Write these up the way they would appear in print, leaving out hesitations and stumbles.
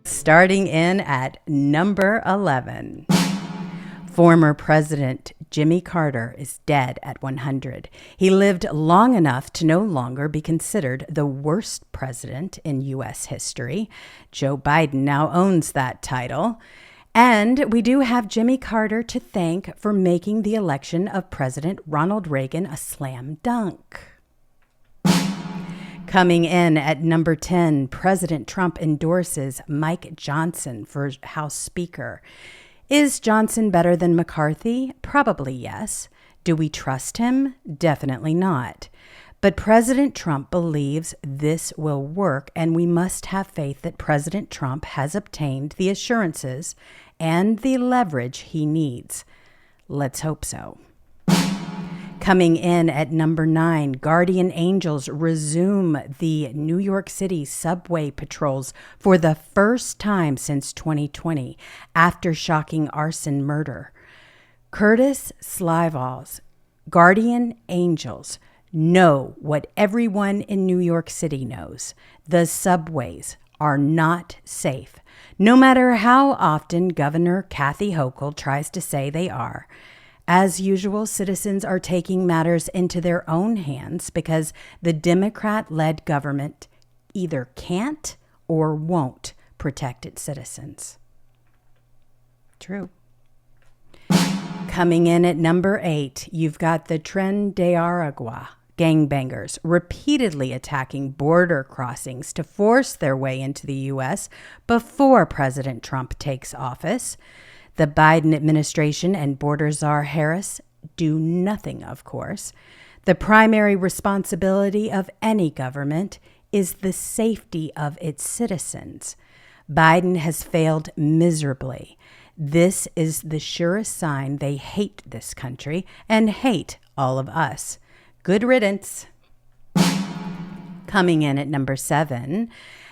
Starting in at number 11. Former President Jimmy Carter is dead at 100. He lived long enough to no longer be considered the worst president in U.S. history. Joe Biden now owns that title. And we do have Jimmy Carter to thank for making the election of President Ronald Reagan a slam dunk. Coming in at number 10, President Trump endorses Mike Johnson for House Speaker. Is Johnson better than McCarthy? Probably yes. Do we trust him? Definitely not. But President Trump believes this will work, and we must have faith that President Trump has obtained the assurances and the leverage he needs. Let's hope so. Coming in at number 9, Guardian Angels resume the New York City subway patrols for the first time since 2020 after shocking arson murder. Curtis Slival's Guardian Angels know what everyone in New York City knows. The subways are not safe, no matter how often Governor Kathy Hochul tries to say they are. As usual, citizens are taking matters into their own hands because the Democrat-led government either can't or won't protect its citizens. True. Coming in at number 8, you've got the Tren de Aragua gangbangers repeatedly attacking border crossings to force their way into the U.S. before President Trump takes office. The Biden administration and border czar Harris do nothing, of course. The primary responsibility of any government is the safety of its citizens. Biden has failed miserably. This is the surest sign they hate this country and hate all of us. Good riddance. Coming in at number 7,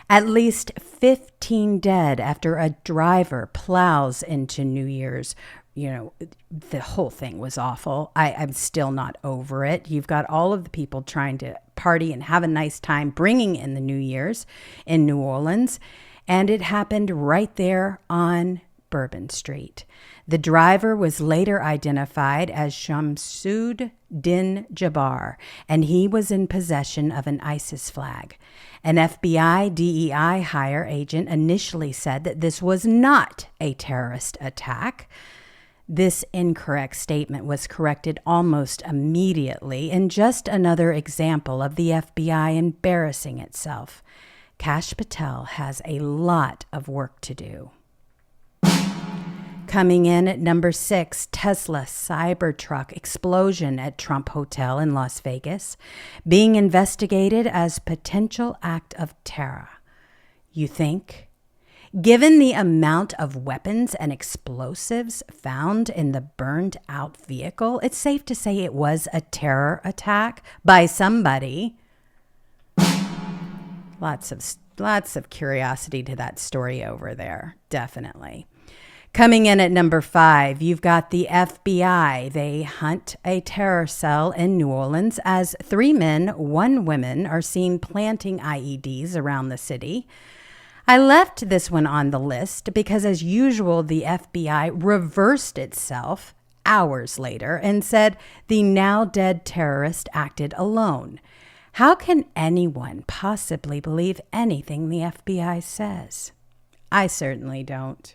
at least 15 dead after a driver plows into New Year's. You know, the whole thing was awful. I'm still not over it. You've got all of the people trying to party and have a nice time bringing in the New Year's in New Orleans. And it happened right there on Bourbon Street. The driver was later identified as Shamsud Din Jabbar, and he was in possession of an ISIS flag. An FBI DEI hire agent initially said that this was not a terrorist attack. This incorrect statement was corrected almost immediately, in just another example of the FBI embarrassing itself. Kash Patel has a lot of work to do. Coming in at number 6, Tesla Cybertruck explosion at Trump Hotel in Las Vegas, being investigated as potential act of terror. You think? Given the amount of weapons and explosives found in the burned out vehicle, it's safe to say it was a terror attack by somebody. Lots of curiosity to that story over there, definitely. Coming in at number 5, you've got the FBI. They hunt a terror cell in New Orleans as 3 men, 1 woman are seen planting IEDs around the city. I left this one on the list because, as usual, the FBI reversed itself hours later and said the now dead terrorist acted alone. How can anyone possibly believe anything the FBI says? I certainly don't.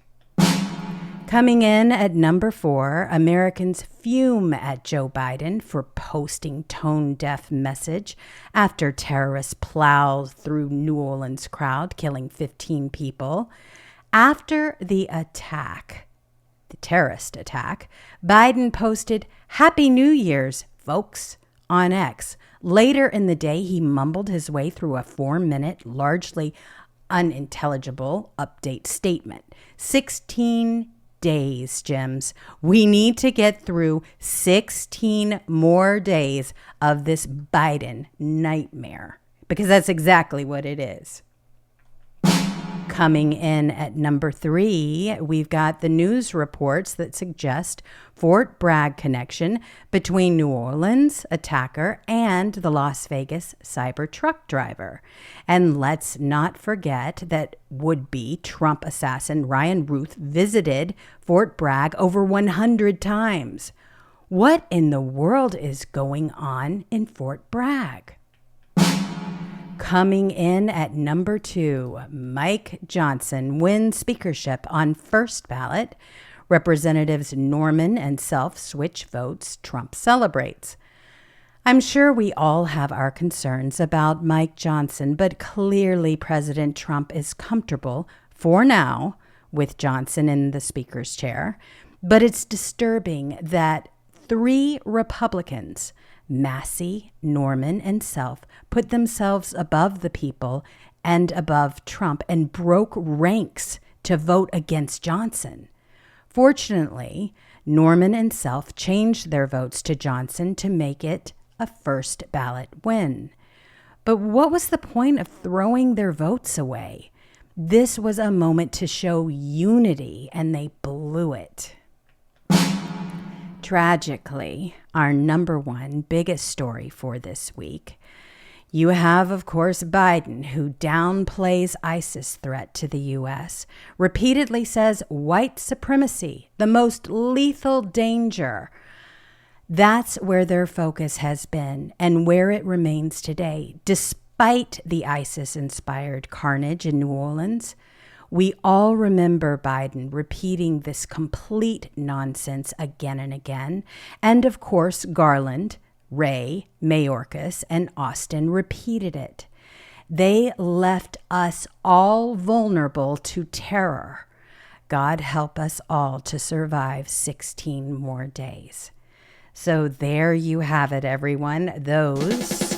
Coming in at number 4, Americans fume at Joe Biden for posting tone-deaf message after terrorists plow through New Orleans crowd, killing 15 people. After the attack, the terrorist attack, Biden posted, "Happy New Year's, folks," on X. Later in the day, he mumbled his way through a 4-minute, largely unintelligible update statement. 16 days, Jims. We need to get through 16 more days of this Biden nightmare, because that's exactly what it is. Coming in at number 3, we've got the news reports that suggest Fort Bragg connection between New Orleans attacker and the Las Vegas cyber truck driver. And let's not forget that would-be Trump assassin Ryan Ruth visited Fort Bragg over 100 times. What in the world is going on in Fort Bragg? Coming in at number 2, Mike Johnson wins speakership on first ballot. Representatives Norman and Self switch votes. Trump celebrates. I'm sure we all have our concerns about Mike Johnson, but clearly President Trump is comfortable, for now, with Johnson in the speaker's chair. But it's disturbing that 3 Republicans, Massey, Norman, and Self, put themselves above the people and above Trump and broke ranks to vote against Johnson. Fortunately, Norman and Self changed their votes to Johnson to make it a first ballot win. But what was the point of throwing their votes away? This was a moment to show unity, and they blew it. Tragically, our number 1 biggest story for this week, you have, of course, Biden, who downplays ISIS threat to the U.S., repeatedly says white supremacy, the most lethal danger. That's where their focus has been and where it remains today, despite the ISIS-inspired carnage in New Orleans. We all remember Biden repeating this complete nonsense again and again. And of course, Garland, Wray, Mayorkas, and Austin repeated it. They left us all vulnerable to terror. God help us all to survive 16 more days. So there you have it, everyone. Those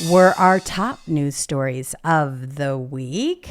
were our top news stories of the week.